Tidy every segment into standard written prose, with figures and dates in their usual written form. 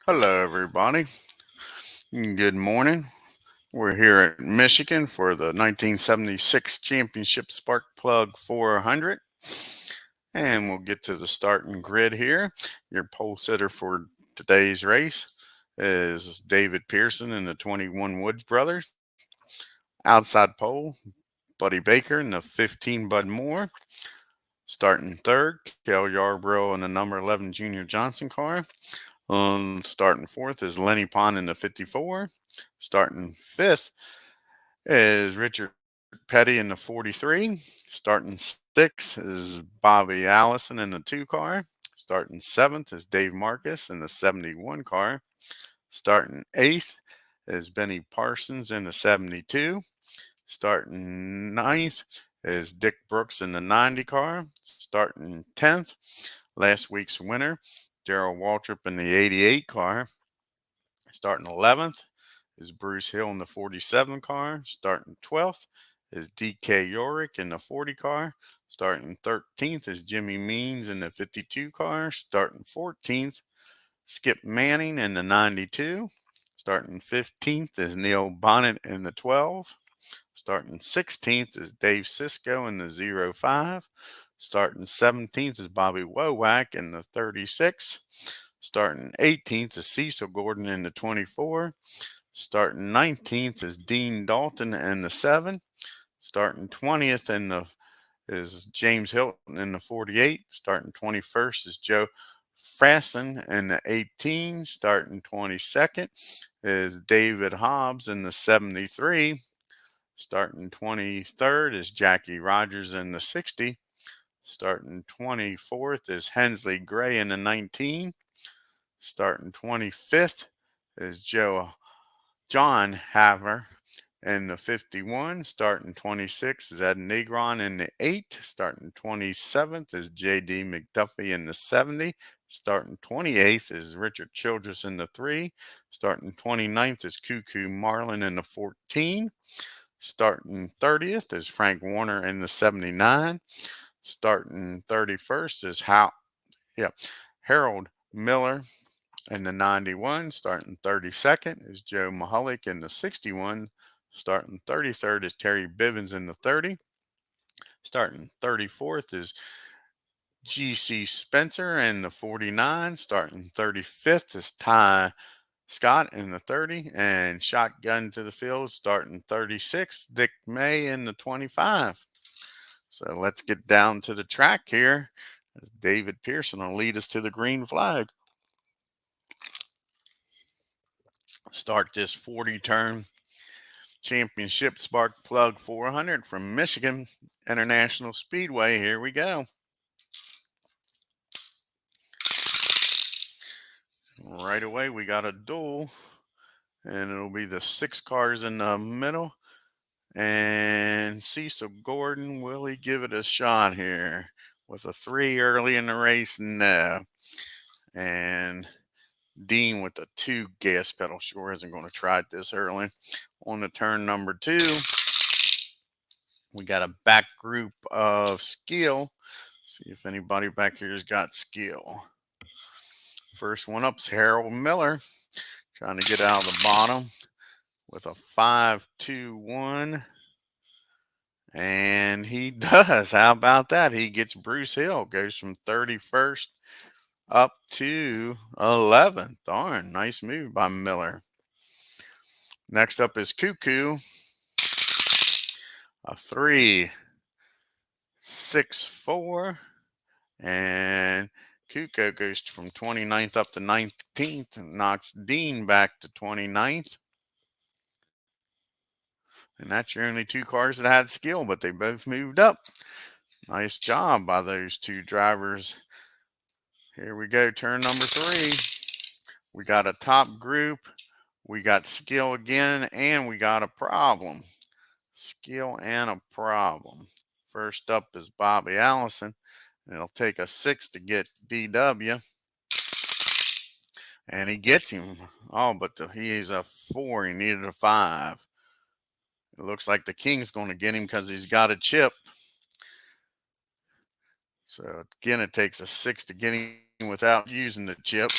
Hello, everybody. Good morning. We're here at Michigan for the 1976 Championship Spark Plug 400. And we'll get to the starting grid here. Your pole sitter for today's race is David Pearson and the 21 Woods Brothers. Outside pole, Buddy Baker and the 15 Bud Moore. Starting third, Kel Yarbrough and the number 11 Junior Johnson car. Starting fourth is Lenny Pond in the 54. Starting fifth is Richard Petty in the 43. Starting sixth is Bobby Allison in the 2 car. Starting seventh is Dave Marcus in the 71 car. Starting eighth is Benny Parsons in the 72. Starting ninth is Dick Brooks in the 90 car. Starting 10th, last week's winner, Darrell Waltrip in the 88 car. Starting 11th is Bruce Hill in the 47 car. Starting 12th is DK Yorick in the 40 car. Starting 13th is Jimmy Means in the 52 car. Starting 14th, Skip Manning in the 92. Starting 15th is Neil Bonnet in the 12. Starting 16th is Dave Cisco in the 05. Starting 17th is Bobby Wowak in the 36. Starting 18th is Cecil Gordon in the 24. Starting 19th is Dean Dalton in the 7. Starting 20th is James Hilton in the 48. Starting 21st is Joe Frassen in the 18. Starting 22nd is David Hobbs in the 73. Starting 23rd is Jackie Rogers in the 60. Starting 24th is Hensley Gray in the 19. Starting 25th is John Haver in the 51. Starting 26th is Ed Negron in the 8. Starting 27th is J.D. McDuffie in the 70. Starting 28th is Richard Childress in the 3. Starting 29th is Cuckoo Marlin in the 14. Starting 30th is Frank Warner in the 79. Starting 31st is Harold Miller in the 91. Starting 32nd is Joe Mahalik in the 61. Starting 33rd is Terry Bivens in the 30. Starting 34th is G.C. Spencer in the 49. Starting 35th is Ty Scott in the 30, and shotgun to the field starting 36, Dick May in the 25. So let's get down to the track here as David Pearson will lead us to the green flag. Start this 40 turn championship spark plug 400 from Michigan International Speedway. Here we go. Right away, we got a duel, and it'll be the 6 cars in the middle. And Cecil Gordon, will he give it a shot here? With a 3 early in the race? No. And Dean with a 2 gas pedal sure isn't going to try it this early. On to turn number 2, we got a back group of skill. See if anybody back here has got skill. First one up is Harold Miller, trying to get out of the bottom with a 5-2-1. And he does. How about that? He gets Bruce Hill, goes from 31st up to 11th. Darn, nice move by Miller. Next up is Cuckoo, a 3-6-4. And Cuckoo goes from 29th up to 19th and knocks Dean back to 29th. And that's your only 2 cars that had skill, but they both moved up. Nice job by those 2 drivers. Here we go, turn number 3. We got a top group, we got skill again, and we got a problem. Skill and a problem. First up is Bobby Allison, and it'll take a 6 to get DW. And he gets him. Oh, but he's a 4. He needed a 5. It looks like the King's going to get him because he's got a chip. So again, it takes a 6 to get him without using the chip.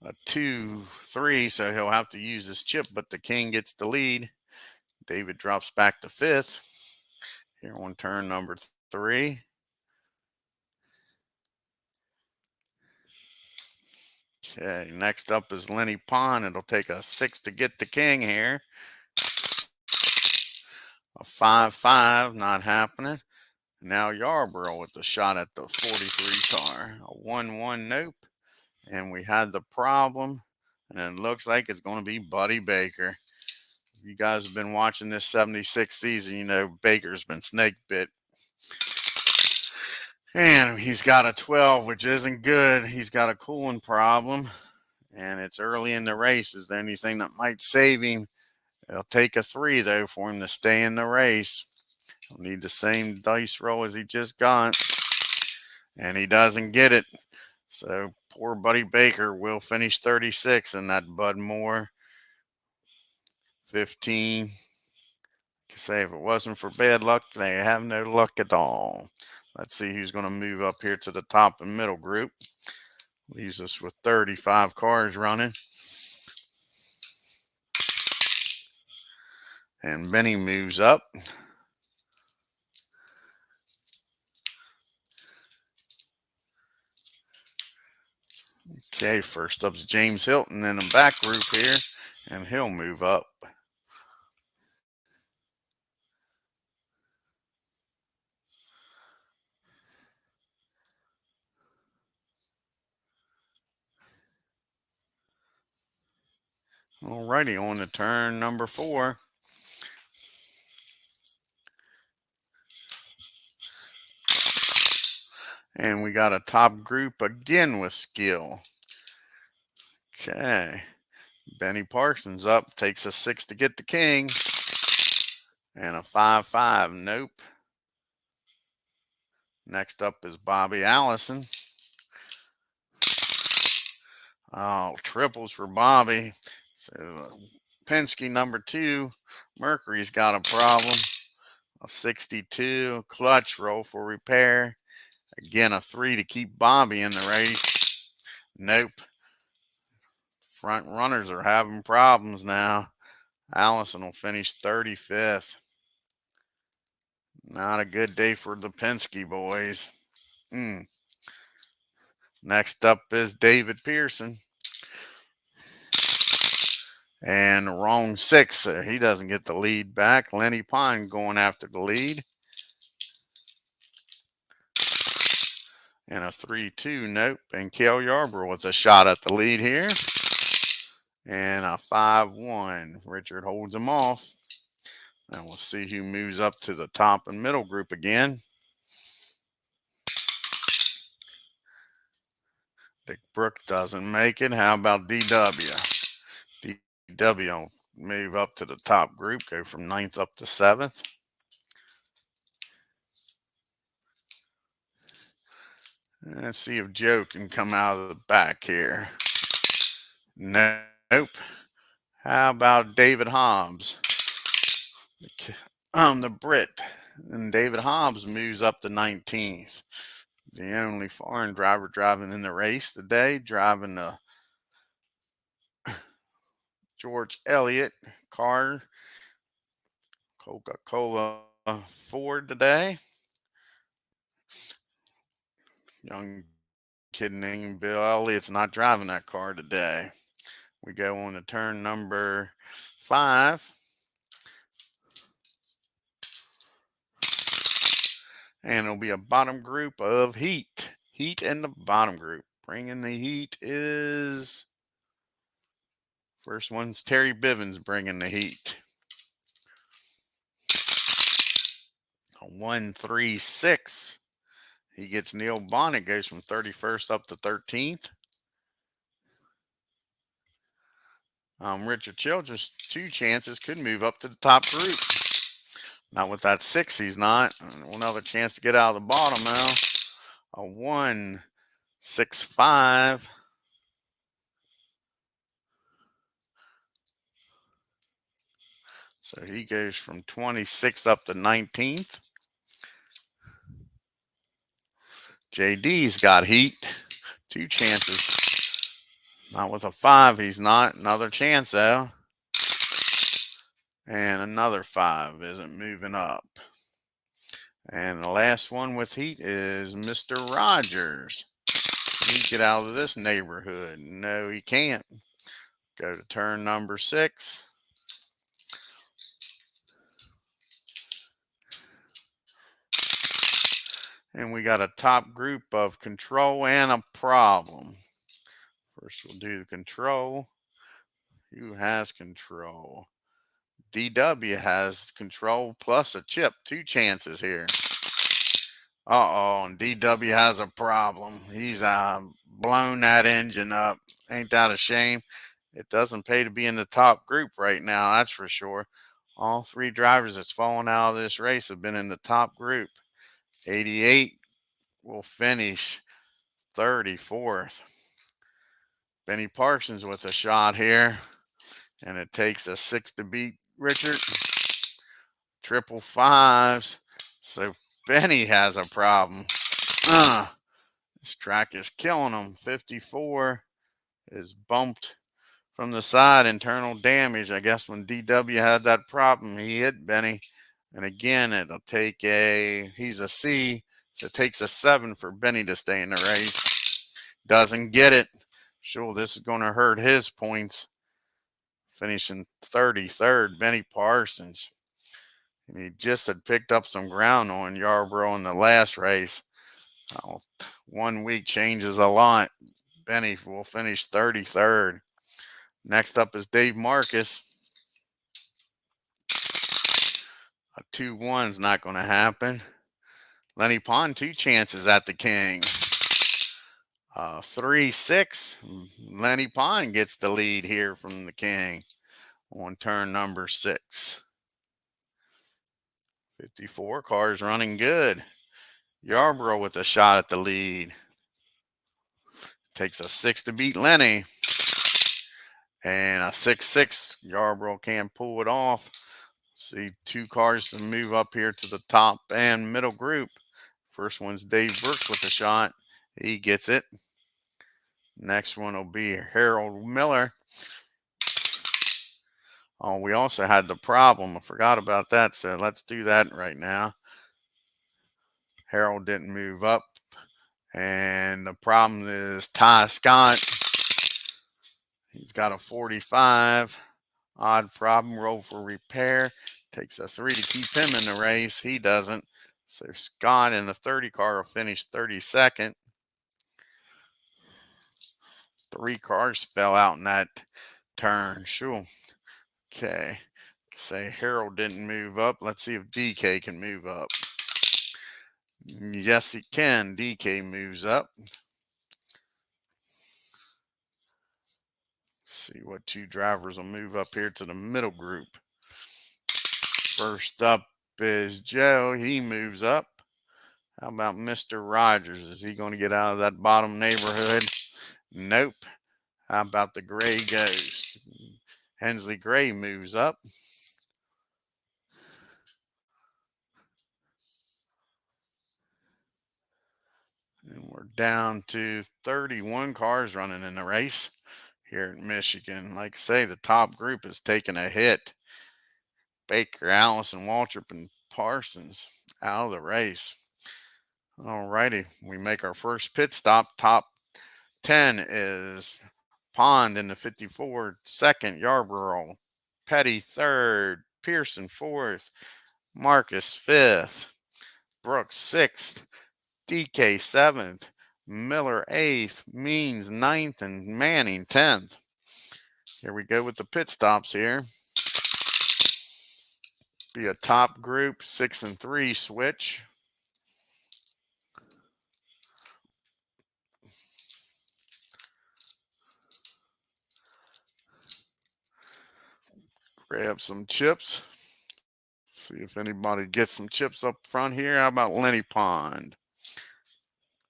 a 2-3, so he'll have to use his chip, but the king gets the lead. David drops back to 5th. Here on turn number 3. Okay, next up is Lenny Pond. It'll take a 6 to get the king here. A 5-5, not happening. Now Yarborough with the shot at the 43 car. A 1-1, nope. And we had the problem, and it looks like it's going to be Buddy Baker. If you guys have been watching this 76 season, you know Baker's been snake bit. And he's got a 12, which isn't good. He's got a cooling problem, and it's early in the race. Is there anything that might save him? It'll take a 3, though, for him to stay in the race. He'll need the same dice roll as he just got, and he doesn't get it. So poor Buddy Baker will finish 36 in that Bud Moore 15. I can say if it wasn't for bad luck, they have no luck at all. Let's see who's going to move up here to the top and middle group. Leaves us with 35 cars running. And Benny moves up. Okay, first up's James Hilton in the back group here, and he'll move up. Alrighty, on to turn number 4. And we got a top group again with skill. Okay. Benny Parsons up, takes a 6 to get the king. And a 5-5, nope. Next up is Bobby Allison. Oh, triples for Bobby. So Penske number 2, Mercury's got a problem. A 62, clutch roll for repair. Again, a 3 to keep Bobby in the race. Nope. Front runners are having problems now. Allison will finish 35th. Not a good day for the Penske boys. Next up is David Pearson. And wrong 6, so he doesn't get the lead back. Lenny Pond going after the lead. And a 3-2, nope. And Cale Yarborough with a shot at the lead here. And a 5-1. Richard holds him off. And we'll see who moves up to the top and middle group again. Dick Brook doesn't make it. How about DW? DW will move up to the top group, go from 9th up to 7th. Let's see if Joe can come out of the back here. Nope. How about David Hobbs? The Brit. And David Hobbs moves up to 19th. The only foreign driver driving in the race today, driving the George Elliott car, Coca-Cola Ford today. Young kid named Bill Elliott's not driving that car today. We go on to turn number 5. And it'll be a bottom group of Heat. Heat in the bottom group. Bringing the heat is... First one's Terry Bivens bringing the heat. A 1-3-6. He gets Neil Bonnet, goes from 31st up to 13th. Richard Childress, 2 chances, could move up to the top group. Not with that 6, he's not. Another chance to get out of the bottom now. A 1-6-5. So he goes from 26th up to 19th. JD's got heat. 2 chances. Not with a 5, he's not. Another chance, though. And another 5 isn't moving up. And the last one with heat is Mr. Rogers. Can he get out of this neighborhood? No, he can't. Go to turn number 6. And we got a top group of control and a problem. First, we'll do the control. Who has control? DW has control plus a chip. 2 chances here. Uh-oh, and DW has a problem. He's blown that engine up. Ain't that a shame? It doesn't pay to be in the top group right now, that's for sure. All 3 drivers that's fallen out of this race have been in the top group. 88 will finish 34th. Benny Parsons with a shot here. And it takes a 6 to beat Richard. Triple 5s. So Benny has a problem. This track is killing him. 54 is bumped from the side. Internal damage. I guess when DW had that problem, he hit Benny. And again, it'll take he's a C. So it takes a 7 for Benny to stay in the race. Doesn't get it. Sure, this is going to hurt his points. Finishing 33rd, Benny Parsons. And he just had picked up some ground on Yarborough in the last race. 1 week changes a lot. Benny will finish 33rd. Next up is Dave Marcus. A 2-1's not going to happen. Lenny Pond, 2 chances at the King. 3-6. Lenny Pond gets the lead here from the King on turn number 6. 54 cars running good. Yarborough with a shot at the lead. Takes a 6 to beat Lenny. And a 6-6. Yarborough can't pull it off. See 2 cars to move up here to the top and middle group. First one's Dave Brooks with a shot. He gets it. Next one will be Harold Miller. Oh, we also had the problem. I forgot about that, so let's do that right now. Harold didn't move up. And the problem is Ty Scott. He's got a 45. Odd problem. Roll for repair. Takes a 3 to keep him in the race. He doesn't. So Scott in the 30 car will finish 32nd. 3 cars fell out in that turn. Sure. Okay. Say Harold didn't move up. Let's see if DK can move up. Yes, he can. DK moves up. See what 2 drivers will move up here to the middle group. First up is Joe. He moves up. How about Mr. Rogers? Is he going to get out of that bottom neighborhood? Nope. How about the Gray Ghost? Hensley Gray moves up. And we're down to 31 cars running in the race here in Michigan. Like I say, the top group is taking a hit. Baker, Allison, Waltrip, and Parsons out of the race. All righty, we make our first pit stop. Top 10 is Pond in the 54, second, Yarborough, Petty third, Pearson fourth, Marcus fifth, Brooks sixth, DK seventh, Miller eighth, Means ninth, and Manning 10th. Here we go with the pit stops here. Be a top group 6 and 3 switch. Grab some chips. See if anybody gets some chips up front here. How about Lenny Pond?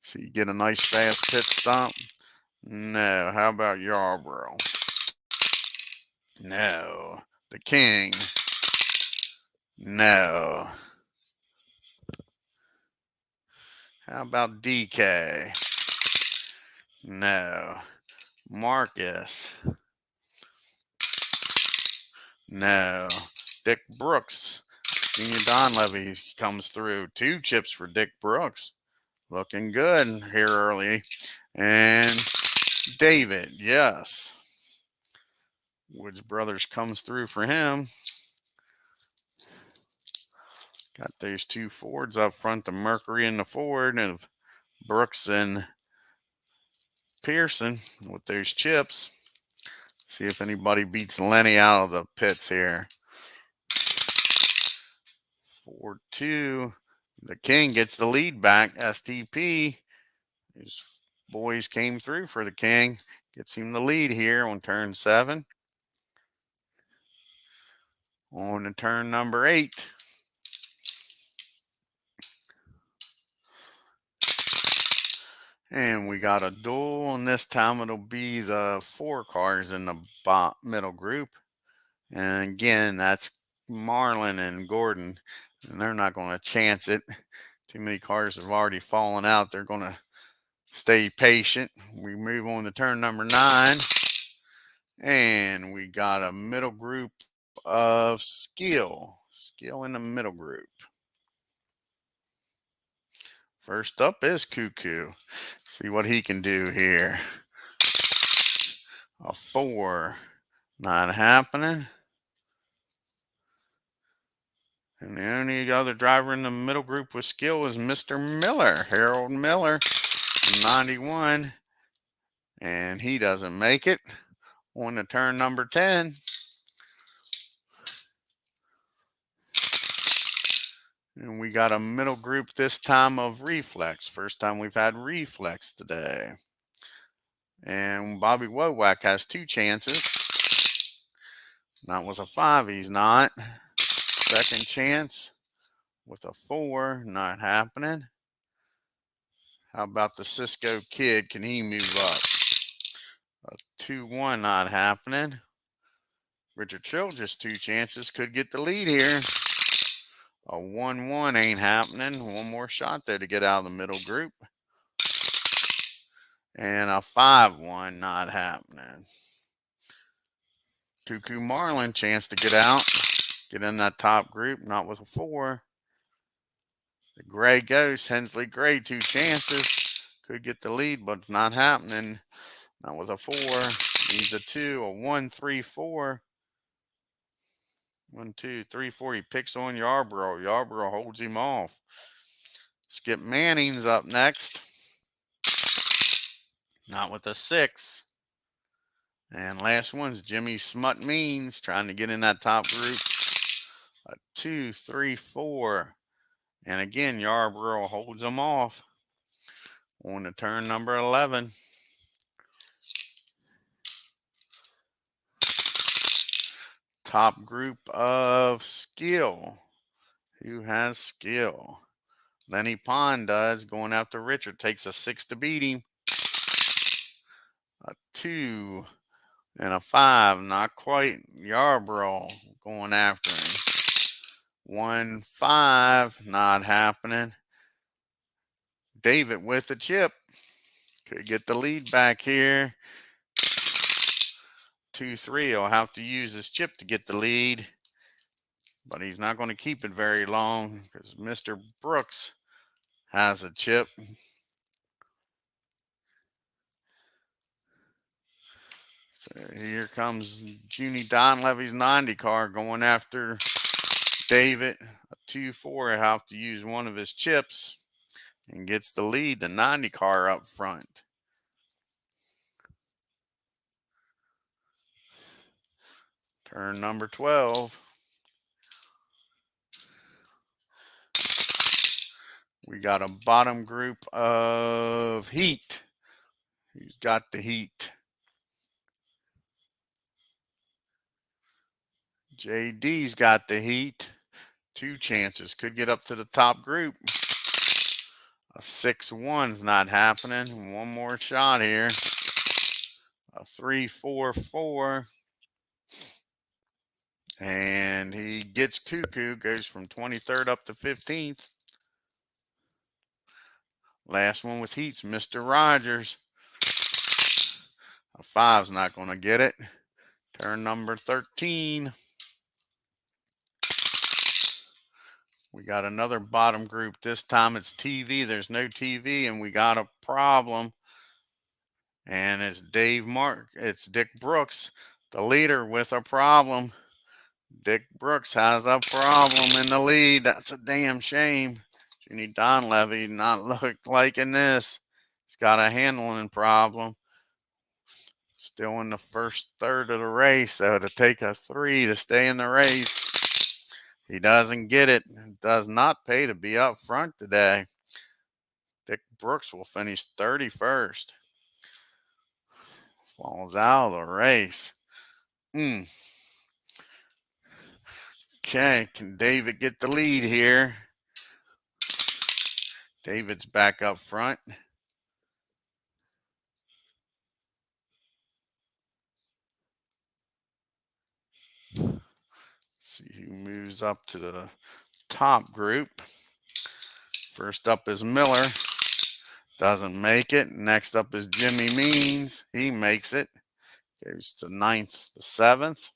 See, you get a nice fast pit stop. No. How about Yarborough? No. The King? No. How about DK? No. Marcus. No. Dick Brooks. Senior Don Levy comes through. 2 chips for Dick Brooks. Looking good here early. And David, yes. Woods Brothers comes through for him. Got those 2 Fords up front, the Mercury and the Ford, and Brooks and Pearson with those chips. See if anybody beats Lenny out of the pits here. 4-2. The King gets the lead back. STP. His boys came through for the King. Gets him the lead here on turn 7. On to turn number 8. And we got a duel, and this time it'll be the 4 cars in the middle group. And again, that's Marlin and Gordon, and they're not going to chance it. Too many cars have already fallen out. They're going to stay patient. We move on to turn number 9, and we got a middle group of Skill in the middle group. First up is Cuckoo. See what he can do here. A 4, not happening. And the only other driver in the middle group with Skill is Mr. Miller, Harold Miller, 91. And he doesn't make it. On to turn number 10. And we got a middle group this time of Reflex. First time we've had Reflex today. And Bobby Wowak has 2 chances. Not with a 5, he's not. Second chance with a 4, not happening. How about the Cisco Kid? Can he move up? A 2-1, not happening. Richard Childress, 2 chances, could get the lead here. A 1-1 ain't happening. One more shot there to get out of the middle group. And a 5-1, not happening. Cuckoo Marlin, chance to get out. Get in that top group, not with a 4. The Gray Ghost, Hensley Gray, 2 chances. Could get the lead, but it's not happening. Not with a 4. Needs a 2, a 1, 3, 4. 1, 2, 3, 4. He picks on Yarborough. Yarborough holds him off. Skip Manning's up next. Not with a 6. And last one's Jimmy Smut Means, trying to get in that top group. A 2, 3, 4. And again, Yarborough holds them off. On to turn number 11. Top group of Skill. Who has Skill? Lenny Pond does, going after Richard. Takes a 6 to beat him. A 2 and a 5, not quite. Yarborough going after him. 1, 5, not happening. David with the chip. Could get the lead back here. 2, 3. He'll have to use his chip to get the lead. But he's not going to keep it very long because Mr. Brooks has a chip. So here comes Junie Donlevy's 90 car going after David. A 2, 4. He'll have to use one of his chips and gets the lead. The 90 car up front. Turn number 12. We got a bottom group of Heat. Who's got the Heat? JD's got the Heat. 2 chances. Could get up to the top group. A 6-1's not happening. One more shot here. A 3, 4, 4. And he gets Cuckoo. Goes from 23rd up to 15th. Last one with Heat's Mr. Rogers. A 5's not going to get it. Turn number 13. We got another bottom group. This time it's TV. There's no TV, and we got a problem. And it's it's Dick Brooks, the leader, with a problem. Dick Brooks has a problem in the lead. That's a damn shame. Junie Donlevy not liking this. He's got a handling problem. Still in the first third of the race, so to take a 3 to stay in the race. He doesn't get it. It does not pay to be up front today. Dick Brooks will finish 31st. Falls out of the race. Okay, can David get the lead here? David's back up front. See who moves up to the top group. First up is Miller. Doesn't make it. Next up is Jimmy Means. He makes it. Goes to 9th to 7th.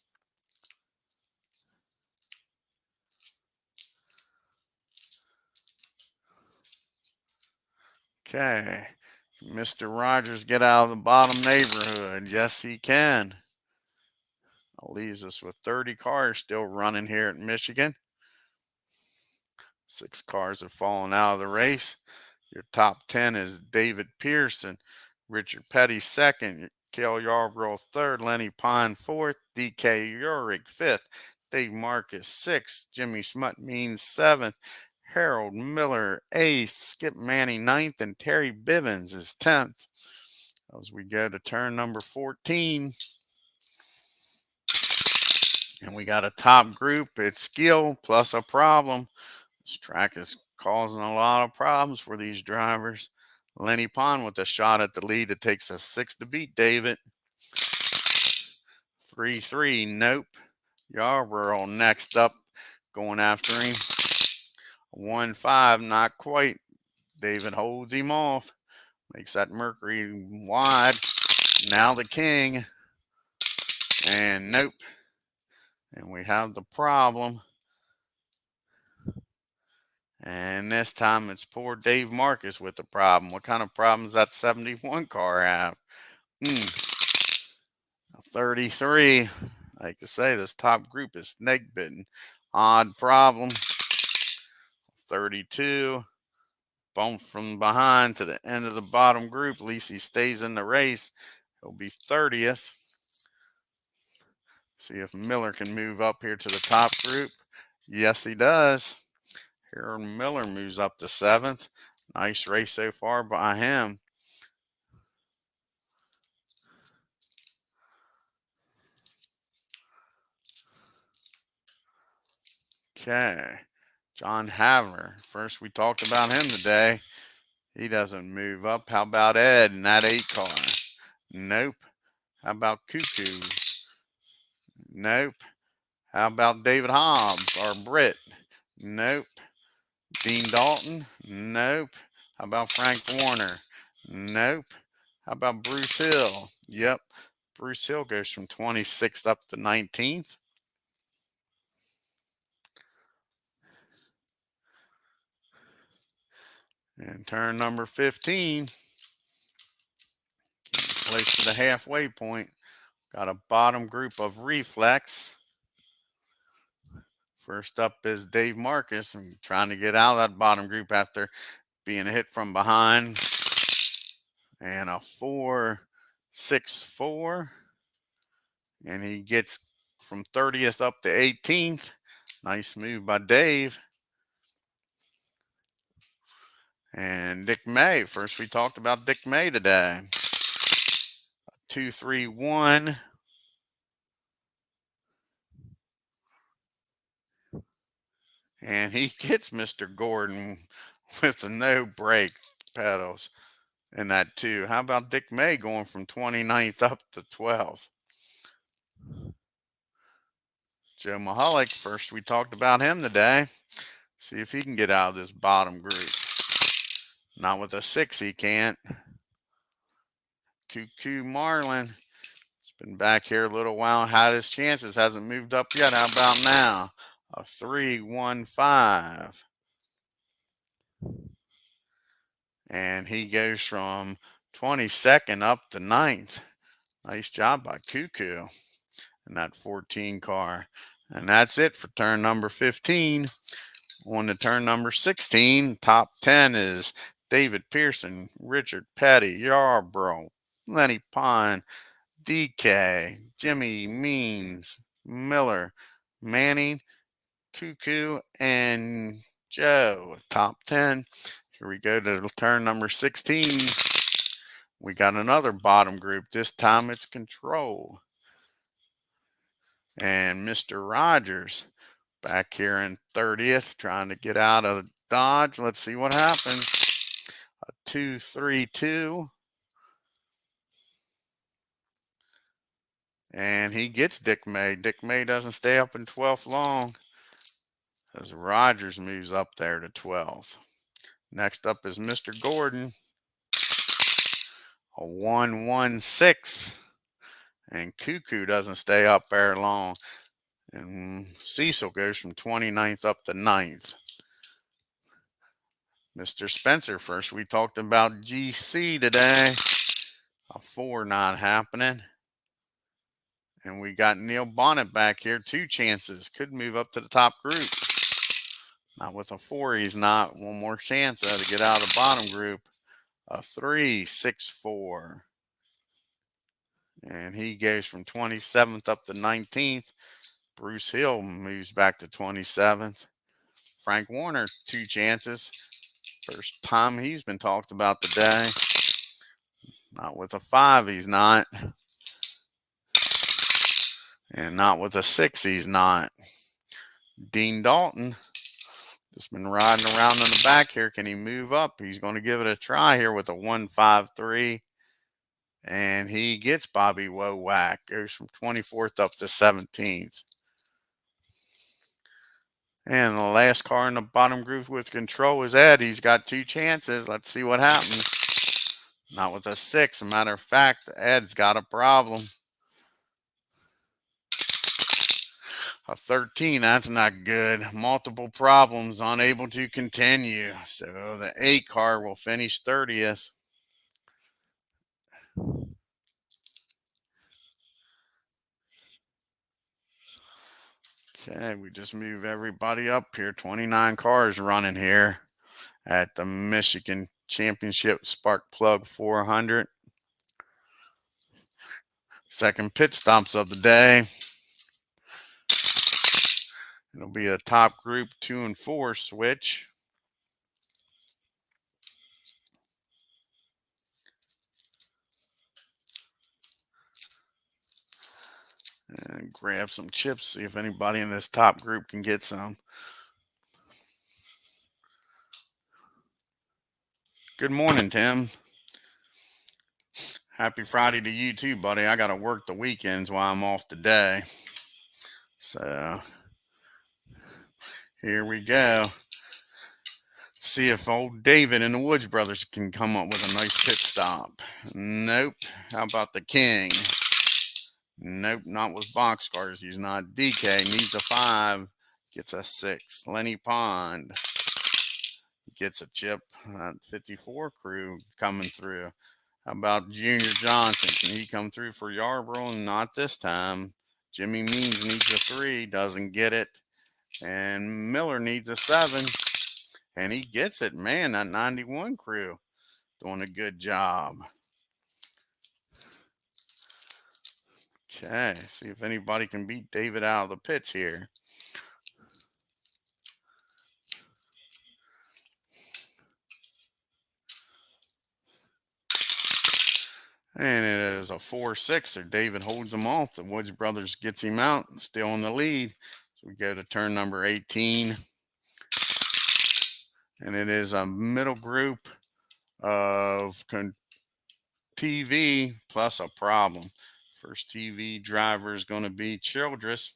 Okay. Mr. Rogers get out of the bottom neighborhood? Yes, he can. That leaves us with 30 cars still running here at Michigan. 6 cars have fallen out of the race. Your top 10 is David Pearson, Richard Petty second, Cale Yarborough third, Lenny Pine fourth, DK Urick fifth, Dave Marcus sixth, Jimmy Smut Means seventh, Harold Miller eighth, Skip Manning ninth, and Terry Bivens is 10th. As we go to turn number 14. And we got a top group. It's skill plus a problem. This track is causing a lot of problems for these drivers. Lenny Pond with a shot at the lead. It takes a 6 to beat David. 3-3, nope. Yarborough next up, going after him. 1-5, not quite. David holds him off. Makes that Mercury wide. Now the King. And nope. And we have the problem. And this time it's poor Dave Marcus with the problem. What kind of problems that 71 car have? 33. I like to say this top group is snake bitten. Odd problem. 32. Bump from behind to the end of the bottom group. At least he stays in the race. He'll be 30th. See if Miller can move up here to the top group. Yes, he does. Harold Miller moves up to 7th. Nice race so far by him. Okay. John Havner. First, we talked about him today. He doesn't move up. How about Ed in that 8 car? Nope. How about Cuckoo? Nope. How about David Hobbs or Britt? Nope. Dean Dalton? Nope. How about Frank Warner? Nope. How about Bruce Hill? Yep. Bruce Hill goes from 26th up to 19th. And turn number 15. Close to the halfway point. Got a bottom group of Reflex. First up is Dave Marcus, and trying to get out of that bottom group after being hit from behind. And a 4.64. And he gets from 30th up to 18th. Nice move by Dave. And Dick May. First, we talked about Dick May today. 2-3-1. And he gets Mr. Gordon with the no brake pedals in that 2. How about Dick May going from 29th up to 12th? Joe Mahalik, first we talked about him today. See if he can get out of this bottom group. Not with a 6, he can't. Cuckoo Marlin. Been back here a little while, had his chances, hasn't moved up yet. How about now? A 3-1-5. And he goes from 22nd up to 9th. Nice job by Cuckoo in that 14 car. And that's it for turn number 15. On to turn number 16. Top 10 is David Pearson, Richard Petty, Yarbrough, Lenny Pine, DK, Jimmy Means, Miller, Manning, Cuckoo, and Joe. Top 10. Here we go to turn number 16. We got another bottom group. This time it's Control. And Mr. Rogers back here in 30th, trying to get out of Dodge. Let's see what happens. A 2-3-2. And he gets Dick May. Dick May doesn't stay up in 12th long, as Rogers moves up there to 12th. Next up is Mr. Gordon. A 1-1-6. And Cuckoo doesn't stay up there long. And Cecil goes from 29th up to 9th. Mr. Spencer first. We talked about GC today. A 4 not happening. And we got Neil Bonnet back here. 2 chances. Could move up to the top group. Not with a 4, he's not. One more chance to get out of the bottom group. A 3-6-4. And he goes from 27th up to 19th. Bruce Hill moves back to 27th. Frank Warner, 2 chances. First time he's been talked about today. Not with a 5, he's not. And not with a 6, he's not. Dean Dalton just been riding around in the back here. Can he move up? He's going to give it a try here with a 1-5-3. And he gets Bobby Wowak. Goes from 24th up to 17th. And the last car in the bottom group with Control is Ed. He's got 2 chances. Let's see what happens. Not with a 6. As a matter of fact, Ed's got a problem. A 13, that's not good. Multiple problems, unable to continue. So the 8 car will finish 30th. Okay, we just move everybody up here. 29 cars running here at the Michigan Championship Spark Plug 400. Second pit stops of the day. It'll be a top group 2 and 4 switch. And grab some chips, see if anybody in this top group can get some. Good morning, Tim. Happy Friday to you too, buddy. I got to work the weekends while I'm off today. So here we go. See if old David and the Woods brothers can come up with a nice pit stop. Nope. How about the King? Nope, not with boxcars. He's not. DK needs a 5. Gets a 6. Lenny Pond gets a chip. 54 crew coming through. How about Junior Johnson? Can he come through for Yarbrough? Not this time. Jimmy Means needs a 3. Doesn't get it. And Miller needs a 7. And he gets it. Man, that 91 crew doing a good job. Okay, see if anybody can beat David out of the pits here. And it is a 4-6. So David holds him off. The Woods brothers gets him out and still in the lead. So we go to turn number 18. And it is a middle group of TV plus a problem. First TV driver is going to be Childress.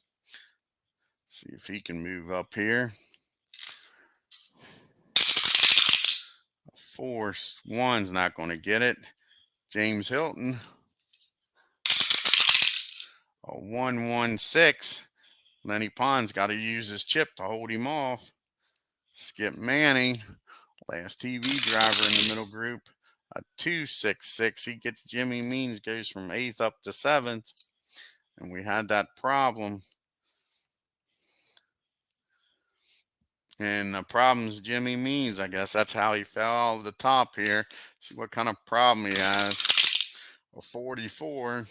See if he can move up here. 4-1's not going to get it. James Hilton. A 1-1-6. Lenny Pond's got to use his chip to hold him off. Skip Manning, last TV driver in the middle group. A 2-6-6. He gets Jimmy Means, goes from 8th up to 7th. And we had that problem. And the problem's Jimmy Means. I guess that's how he fell to the top here. See what kind of problem he has. A 44.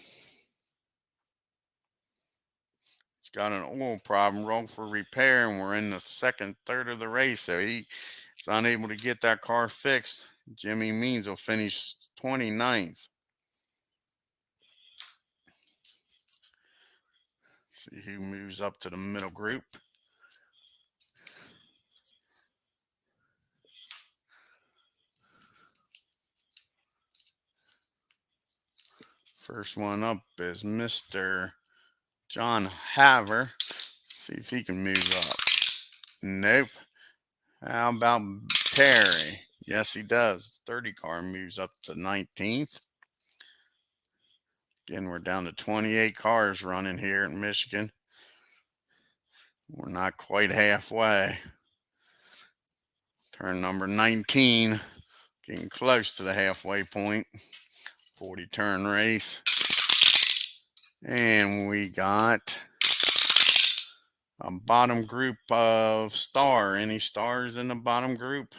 He's got an oil problem, rolled for repair, and we're in the second third of the race. So he's unable to get that car fixed. Jimmy Means will finish 29th. See who moves up to the middle group. First one up is Mr. John Haver. See if he can move up. Nope. How about Terry? Yes, he does. 30 car moves up to 19th. Again, we're down to 28 cars running here in Michigan. We're not quite halfway. Turn number 19. Getting close to the halfway point. 40 turn race. And we got a bottom group of star. Any stars in the bottom group?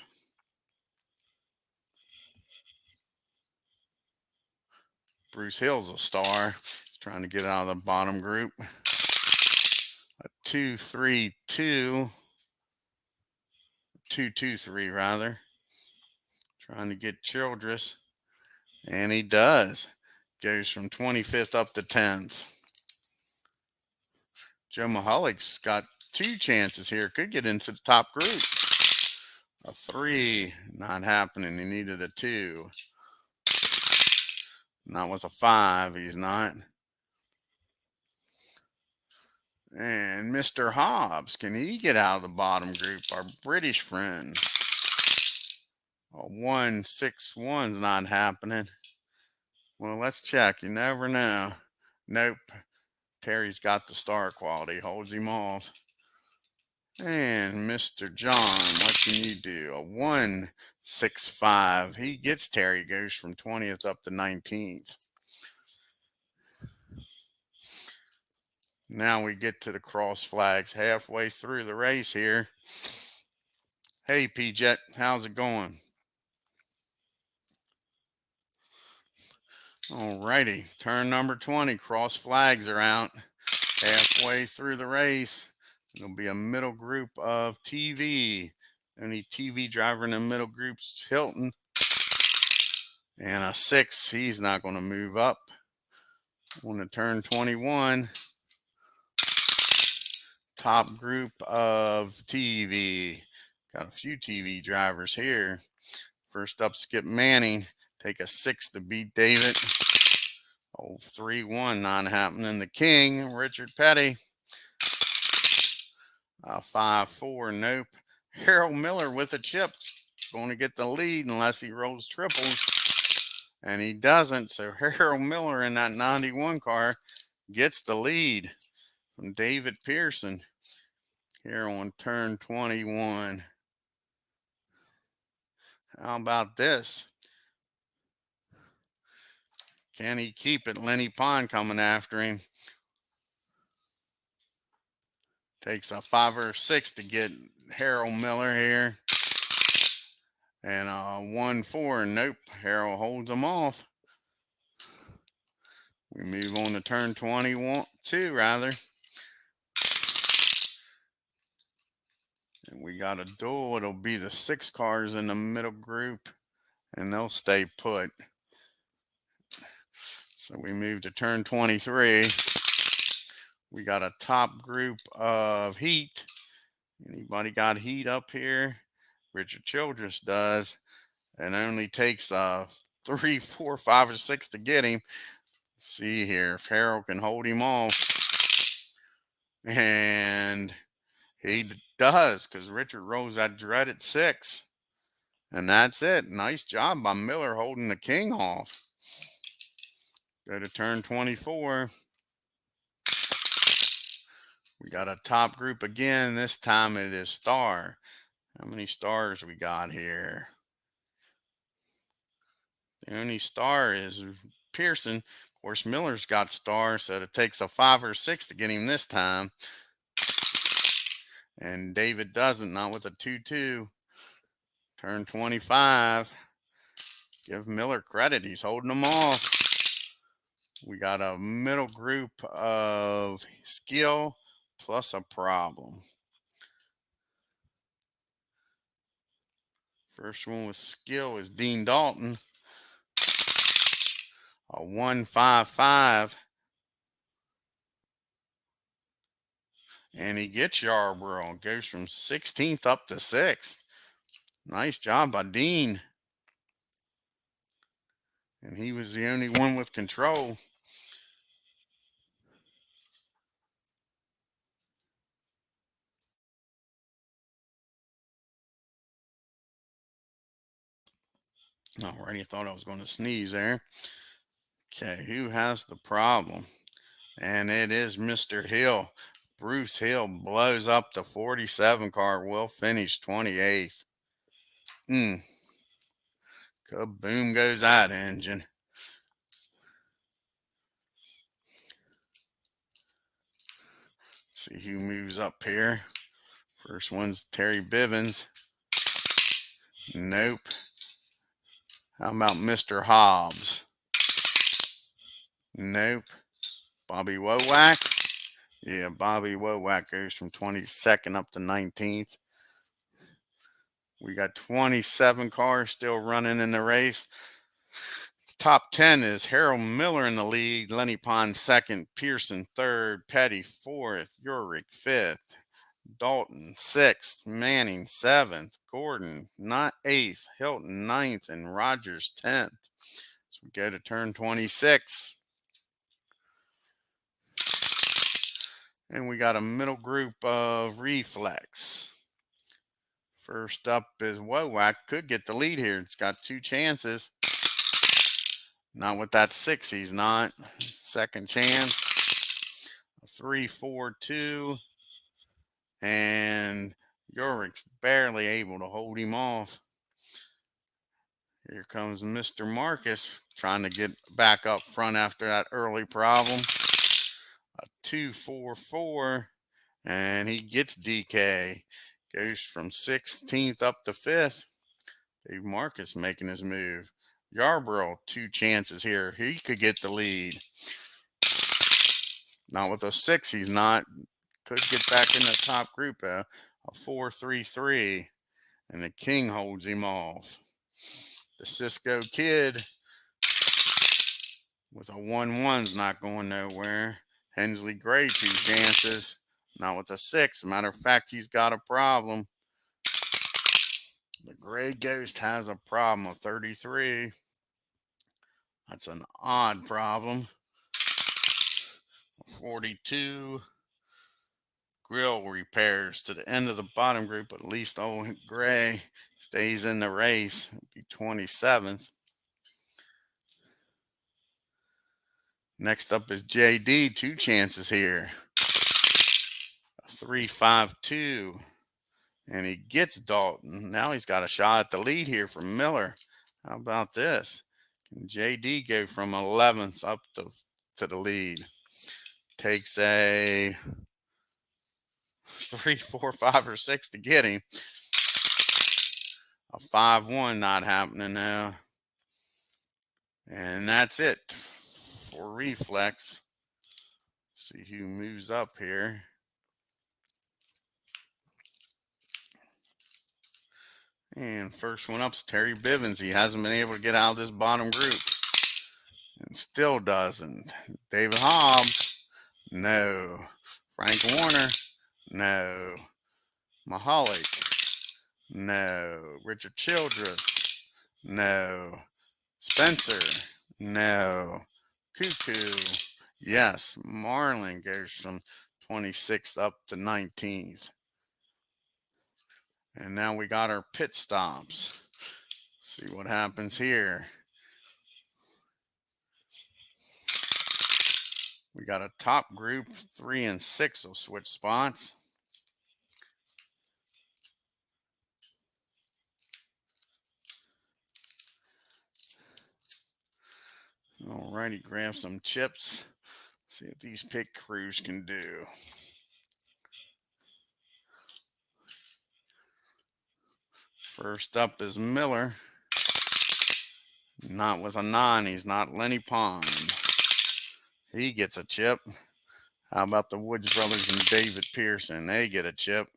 Bruce Hill's a star. He's trying to get out of the bottom group. A 2-3-2. 2-2-3 rather. Trying to get Childress. And he does. Goes from 25th up to 10th. Joe Mahalik got 2 chances here. Could get into the top group. A 3. Not happening. He needed a 2. Not with a 5. He's not. And Mr. Hobbs, can he get out of the bottom group? Our British friend. A 1-6-1's not happening. Well, let's check. You never know. Nope. Terry's got the star quality. Holds him off. And Mr. John, what can you do? A 1-6-5. He gets Terry. Goes from 20th up to 19th. Now we get to the cross flags halfway through the race here. Hey, P-Jet, how's it going? Alrighty, turn number 20. Cross flags are out halfway through the race. It'll be a middle group of TV. Only TV driver in the middle group's Hilton. And a 6, he's not going to move up. On the turn 21. Top group of TV. Got a few TV drivers here. First up, Skip Manning. Take a 6 to beat David. Oh, 3-1, not happening. The King, Richard Petty. 5-4, nope. Harold Miller with a chip. Going to get the lead unless he rolls triples. And he doesn't. So Harold Miller in that 91 car gets the lead from David Pearson here on turn 21. How about this? Can he keep it? Lenny Pond coming after him. Takes a 5 or 6 to get Harold Miller here. And a 1-4. Nope. Harold holds him off. We move on to turn 22 rather. And we got a duel. It'll be the 6 cars in the middle group. And they'll stay put. So we move to turn 23. We got a top group of heat. Anybody got heat up here? Richard Childress does. And it only takes 3, 4, 5, or 6 to get him. Let's see here if Harold can hold him off. And he does, because Richard rolls that dreaded 6. And that's it. Nice job by Miller holding the King off. Go to turn 24. We got a top group again. This time it is star. How many stars we got here? The only star is Pearson. Of course, Miller's got star, so it takes a 5 or 6 to get him this time. And David doesn't, not with a 2-2. Turn 25. Give Miller credit. He's holding them off. We got a middle group of skill plus a problem. First one with skill is Dean Dalton. A 155. And he gets Yarborough. Goes from 16th up to 6th. Nice job by Dean. And he was the only one with control. Alrighty, I thought I was going to sneeze there. Okay, who has the problem? And it is Mr. Hill. Bruce Hill blows up the 47 car. Will finish 28th. Kaboom goes that engine. See who moves up here. First one's Terry Bivens. Nope. How about Mr. Hobbs? Nope. Bobby Wowack? Yeah, Bobby Wowack goes from 22nd up to 19th. We got 27 cars still running in the race. The top 10 is Harold Miller in the lead, Lenny Pond second, Pearson third, Petty fourth, Urick fifth, Dalton sixth, Manning seventh, Gordon not eighth, Hilton ninth, and Rogers 10th. So we go to turn 26. And we got a middle group of reflex. First up is Wowack. Could get the lead here. It's got 2 chances. Not with that 6, he's not. Second chance. 3-4-2. And Urick's barely able to hold him off. Here comes Mr. Marcus trying to get back up front after that early problem. A 2-4-4. And he gets DK. Goes from 16th up to 5th. Dave Marcus making his move. Yarborough, 2 chances here. He could get the lead. Not with a 6, he's not. Could get back in the top group. A 4-3-3. And the King holds him off. The Cisco Kid with a 1-1's not going nowhere. Hensley Gray, 2 chances. Not with a 6. Matter of fact, he's got a problem. The Gray Ghost has a problem of 33. That's an odd problem. 42. Grill repairs to the end of the bottom group. At least old Gray stays in the race. It'll be 27th. Next up is JD. 2 chances here. A 3-5-2. And he gets Dalton. Now he's got a shot at the lead here from Miller. How about this? Can JD go from 11th up to the lead? Takes a 3, 4, 5, or 6 to get him. A 5-1 not happening now. And that's it for reflex. See who moves up here. And first one up is Terry Bivens. He hasn't been able to get out of this bottom group. And still doesn't. David Hobbs. No. Frank Warner. No. Mahalik. No. Richard Childress. No. Spencer. No. Cuckoo. Yes. Marlin goes from 26th up to 19th. And now we got our pit stops. See what happens here. We got a top group, 3 and 6 will switch spots. Alrighty, grab some chips. See what these pit crews can do. First up is Miller. Not with a 9. He's not Lenny Pond. He gets a chip. How about the Woods brothers and David Pearson? They get a chip.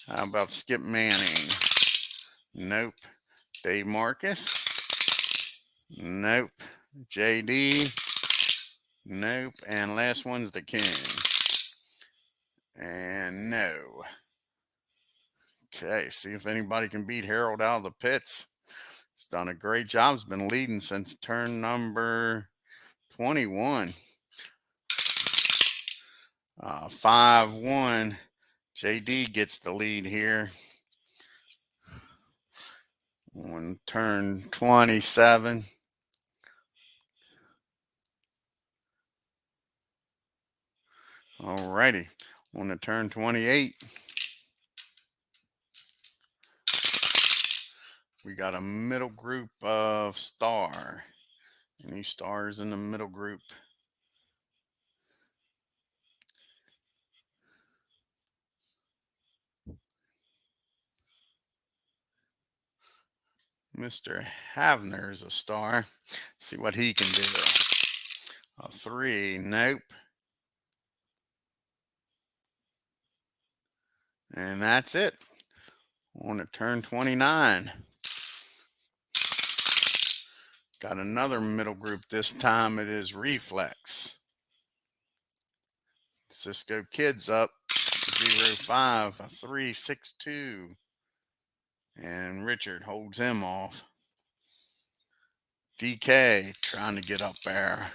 How about Skip Manning? Nope. Dave Marcus? Nope. JD? Nope. And last one's the King. And no. Okay, see if anybody can beat Harold out of the pits. He's done a great job. He's been leading since turn number 21. 5-1. JD gets the lead here on turn 27. Alrighty, on to turn 28. We got a middle group of Star. Any stars in the middle group? Mr. Havner is a star. See what he can do. A 3, nope. And that's it. On to turn 29. Got another middle group. This time it is Reflex. Cisco Kid's up. 0-5, a 3-6-2. And Richard holds him off. DK trying to get up there.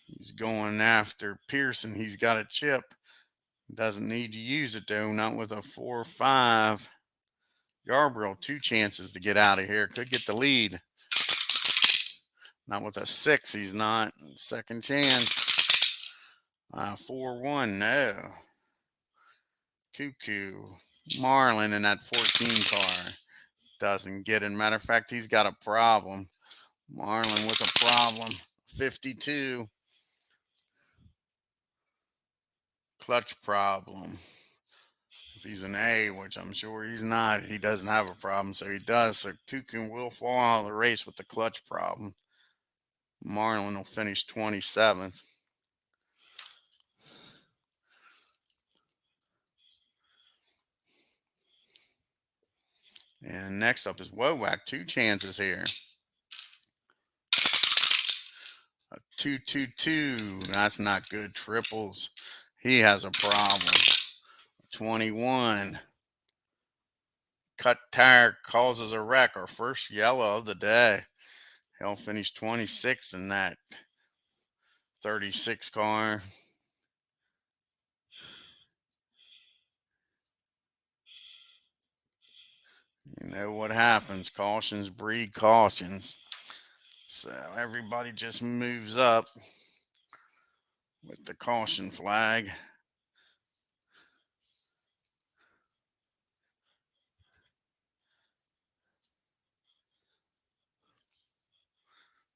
He's going after Pearson. He's got a chip. Doesn't need to use it though. Not with a 4-5. Yarborough, 2 chances to get out of here. Could get the lead. Not with a 6. He's not. Second chance. 4-1. No. Cuckoo. Marlin in that 14 car. Doesn't get it. Matter of fact, he's got a problem. Marlin with a problem. 52. Clutch problem. If he's an A, which I'm sure he's not, he doesn't have a problem. So he does. So Cuckoo will fall out of the race with the clutch problem. Marlin will finish 27th. And next up is Wowak. 2 chances here. A 2-2-2. That's not good. Triples. He has a problem. 21. Cut tire causes a wreck. Our first yellow of the day. He'll finish 26 in that 36 car. You know what happens. Cautions breed cautions. So everybody just moves up with the caution flag.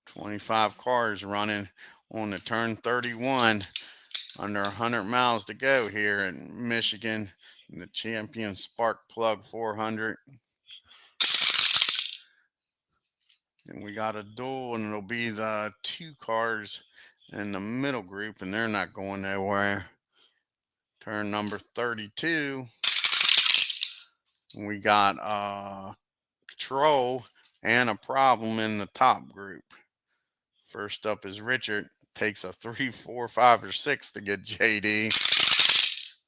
"25 cars running on the turn 31. Under 100 miles to go here in Michigan in the Champion Spark Plug 400. And we got a duel, and it'll be the 2 cars in the middle group, and they're not going nowhere. Turn number 32. We got a control and a problem in the top group. First up is Richard. Takes a 3, 4, 5, or 6 to get JD.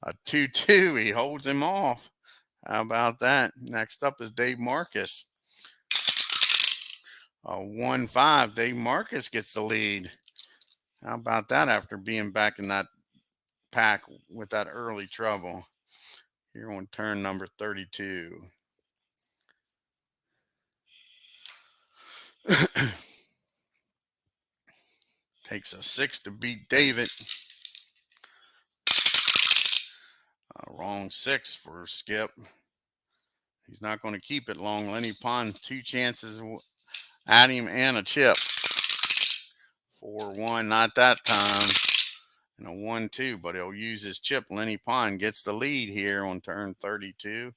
A 2-2. He holds him off. How about that? Next up is Dave Marcus. A 1-5. Dave Marcus gets the lead. How about that after being back in that pack with that early trouble? Here on turn number 32. Takes a 6 to beat David. Wrong 6 for Skip. He's not going to keep it long. Lenny Pond, 2 chances at him and a chip. 4-1, not that time. And a 1-2, but he'll use his chip. Lenny Pond gets the lead here on turn 32.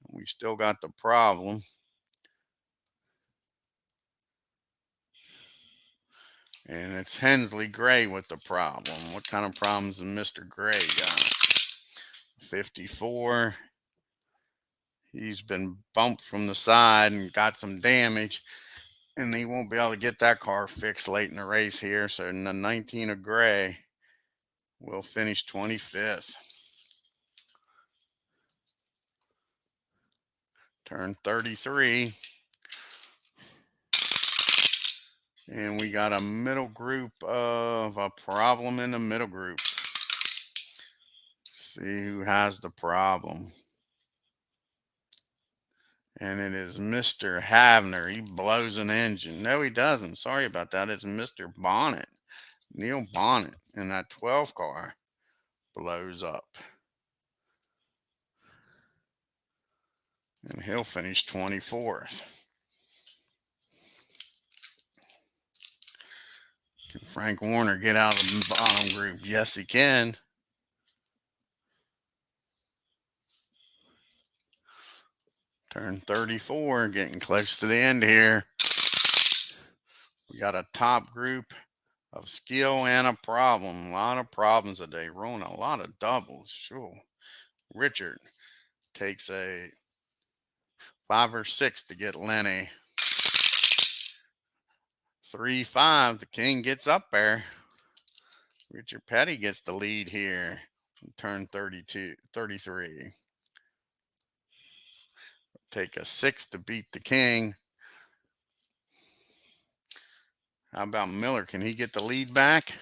We still got the problem. And it's Hensley Gray with the problem. What kind of problems has Mr. Gray got? 54. He's been bumped from the side and got some damage. And he won't be able to get that car fixed late in the race here. So the 19 of Gray will finish 25th. Turn 33. And we got a middle group of a problem in the middle group. See who has the problem. And it is Mr. Havner. He blows an engine. No, he doesn't. Sorry about that. It's Mr. Bonnet. Neil Bonnet. And that 12 car blows up. And he'll finish 24th. Can Frank Warner get out of the bottom group? Yes, he can. Turn 34, getting close to the end here. We got a top group of skill and a problem. A lot of problems today. Rolling a lot of doubles. Sure. Richard takes a 5 or 6 to get Lenny. 3-5. The king gets up there. Richard Petty gets the lead here. Turn 33. Take a 6 to beat the king. How about Miller? Can he get the lead back?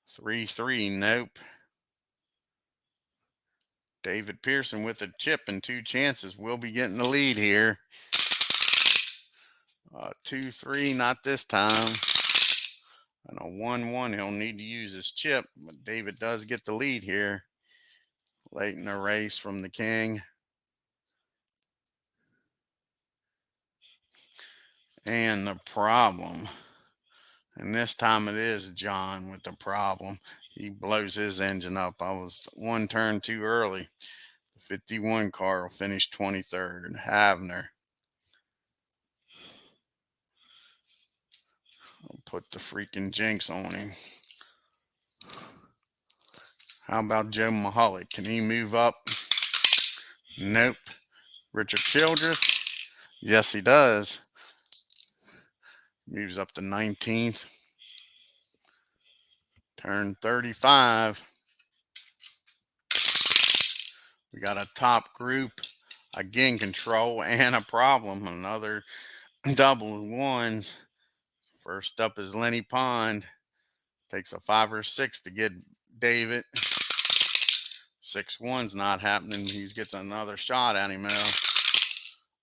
3-3. Nope. David Pearson with a chip and 2 chances will be getting the lead here. 2-3, not this time. And a 1-1, he'll need to use his chip, but David does get the lead here late in the race from the king. And the problem, and this time it is John with the problem. He blows his engine up. I was 1 turn too early. The 51 car will finish 23rd. And Havner. I'll put the freaking jinx on him. How about Joe Mahalik? Can he move up? Nope. Richard Childress? Yes, he does. Moves up to 19th. Turn 35. We got a top group. Again, control and a problem. Another double ones. First up is Lenny Pond. Takes a 5 or 6 to get David. 6-1's not happening. He gets another shot at him now.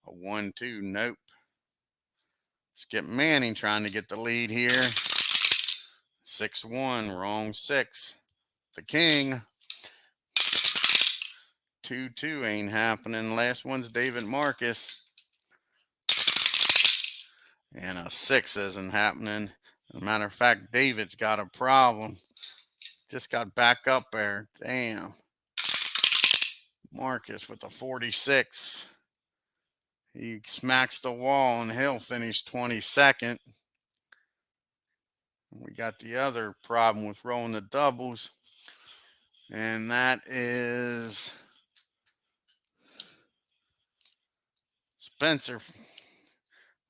A 1-2. Nope. Skip Manning trying to get the lead here. 6-1. Wrong 6. The king. 2-2 ain't happening. Last one's David Marcus. And a 6 isn't happening. As a matter of fact, David's got a problem. Just got back up there. Damn. Marcus with a 46. He smacks the wall and he'll finish 22nd. We got the other problem with rolling the doubles. And that is Spencer.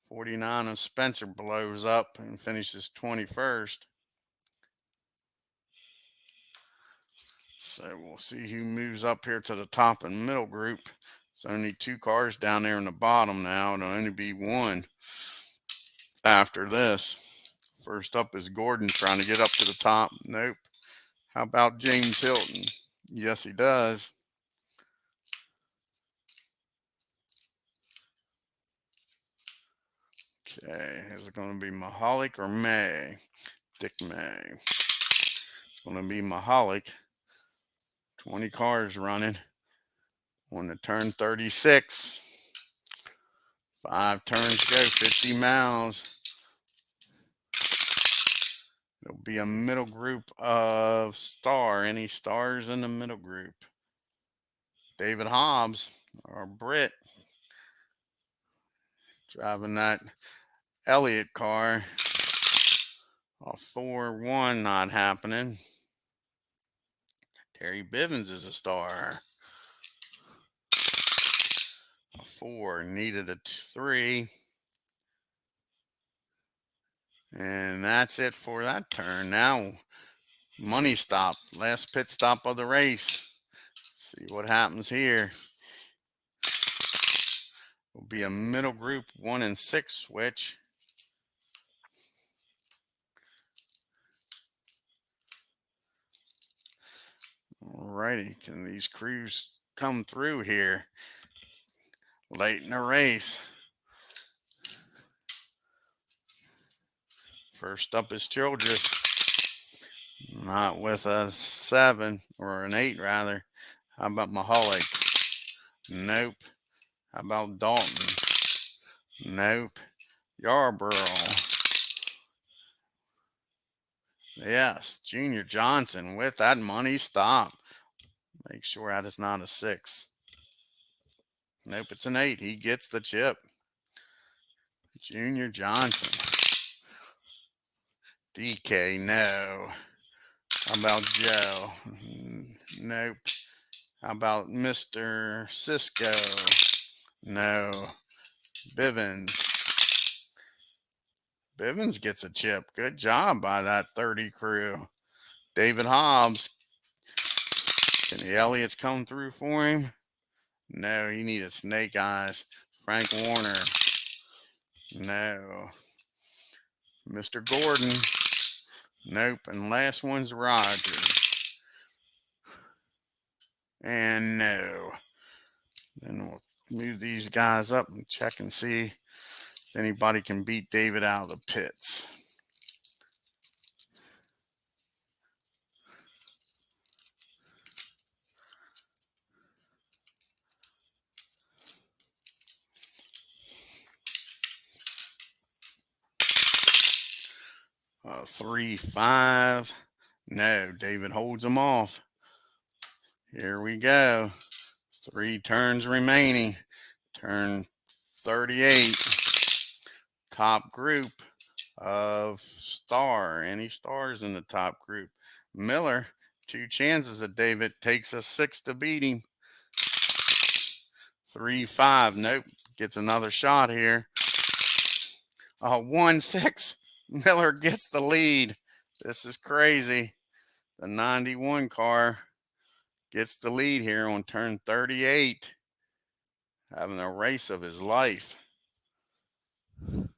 49 of Spencer blows up and finishes 21st. So we'll see who moves up here to the top and middle group. It's only 2 cars down there in the bottom now. It'll only be 1 after this. First up is Gordon trying to get up to the top. Nope. How about James Hilton? Yes, he does. Okay, is it going to be Mahalik or May? Dick May. It's going to be Mahalik. 20 cars running on the turn 36. 5 turns go, 50 miles. It'll be a middle group of star. Any stars in the middle group? David Hobbs or Britt driving that Elliott car. A 4-1 not happening. Terry Bivens is a star. A 4 needed a 3. And that's it for that turn. Now, money stop. Last pit stop of the race. See what happens here. Will be a middle group 1 and 6 switch. Alrighty, can these crews come through here late in the race? First up is Childress, not with a 7 or an 8 rather. How about Mahalik? Nope. How about Dalton? Nope. Yarborough. Yes, Junior Johnson with that money stop. Make sure that is not a 6. Nope, it's an 8. He gets the chip. Junior Johnson. DK, no. How about Joe? Nope. How about Mr. Cisco? No. Bivens. Bivens gets a chip. Good job by that 30 crew. David Hobbs. Can the Elliots come through for him? No, he needed snake eyes. Frank Warner. No. Mr. Gordon. Nope. And last one's Rogers. And no. Then we'll move these guys up and check and see if anybody can beat David out of the pits. Uh, 3-5. No, David holds them off. Here we go. 3 turns remaining. Turn 38. Top group of star. Any stars in the top group? Miller, 2 chances at David. Takes a 6 to beat him. 3-5. Nope. Gets another shot here. 1-6. Miller gets the lead. This is crazy. The 91 car gets the lead here on turn 38. Having a race of his life. And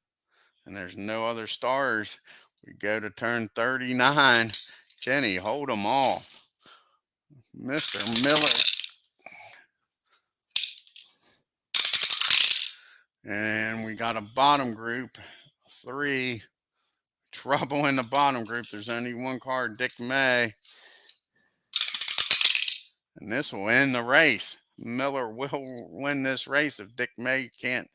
there's no other stars. We go to turn 39. Kenny, hold them off. Mr. Miller. And we got a bottom group. 3. Trouble in the bottom group. There's only one car, Dick May. And this will end the race. Miller will win this race if Dick May can't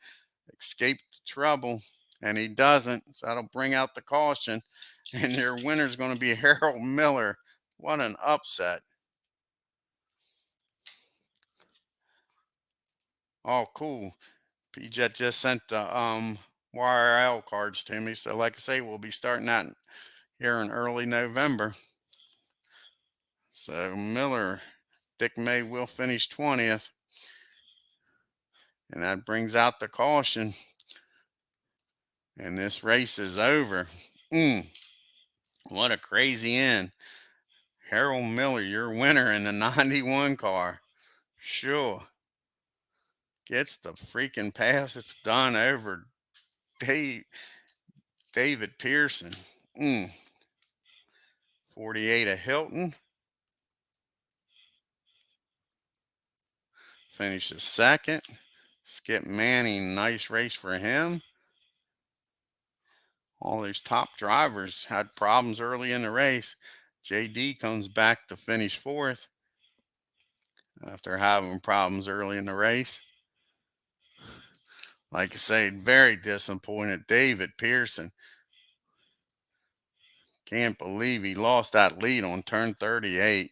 escape the trouble. And he doesn't. So that'll bring out the caution. And your winner is going to be Harold Miller. What an upset. Oh, cool. P-Jet just sent the YRL cards to me. So like I say, we'll be starting that here in early November. So Miller, Dick May will finish 20th. And that brings out the caution. And this race is over. What a crazy end. Harold Miller, your winner in the 91 car. Sure. Gets the freaking pass. It's done over David Pearson. 48 of Hilton. Finishes second. Skip Manning, nice race for him. All these top drivers had problems early in the race. JD comes back to finish fourth after having problems early in the race. Like I say, very disappointed. David Pearson. Can't believe he lost that lead on turn 38.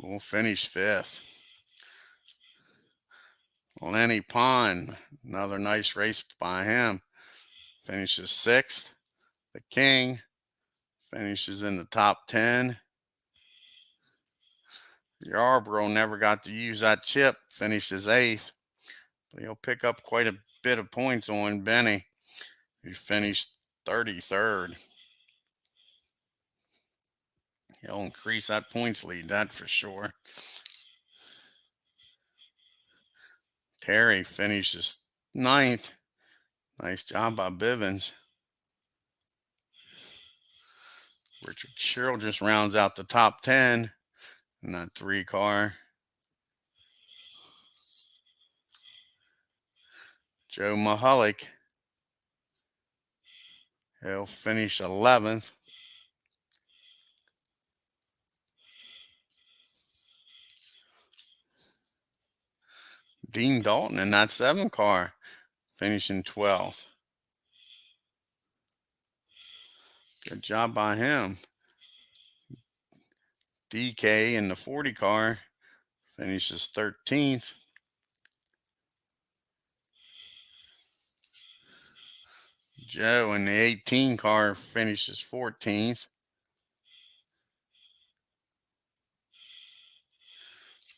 We'll finish fifth. Lenny Pond, another nice race by him. Finishes sixth. The King finishes in the top 10. Yarborough never got to use that chip. Finishes eighth. But he'll pick up quite a bit of points on Benny, who finished 33rd. He'll increase that points lead, that for sure. Terry finishes ninth. Nice job by Bivens. Richard Sherrill just rounds out the top 10 in that 3-car. Joe Mahalik, he'll finish 11th. Dean Dalton in that 7-car, finishing 12th. Good job by him. DK in the 40-car finishes 13th. Joe in the 18-car finishes 14th.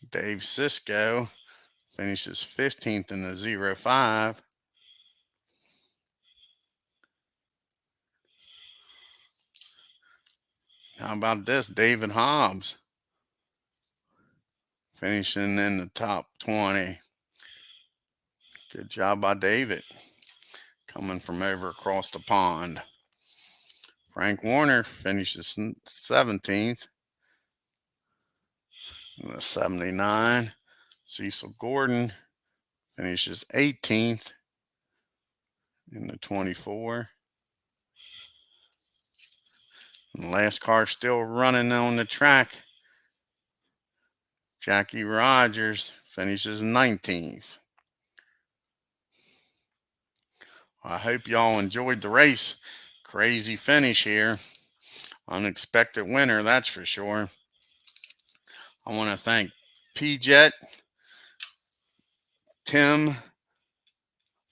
Dave Sisko finishes 15th in the 05. How about this? David Hobbs finishing in the top 20. Good job by David, coming from over across the pond. Frank Warner finishes 17th in the 79. Cecil Gordon finishes 18th in the 24. And the last car still running on the track. Jackie Rogers finishes 19th. I hope y'all enjoyed the race. Crazy finish here. Unexpected winner, that's for sure. I want to thank P-Jet, Tim,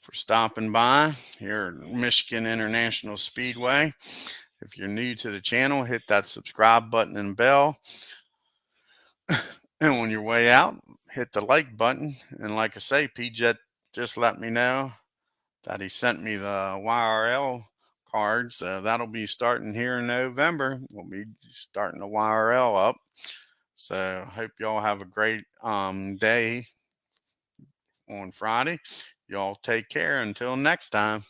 for stopping by here at Michigan International Speedway. If you're new to the channel, hit that subscribe button and bell. And on your way out, hit the like button. And like I say, P-Jet just let me know that he sent me the YRL cards. That'll be starting here in November. We'll be starting the YRL up. So hope y'all have a great day on Friday. Y'all take care until next time.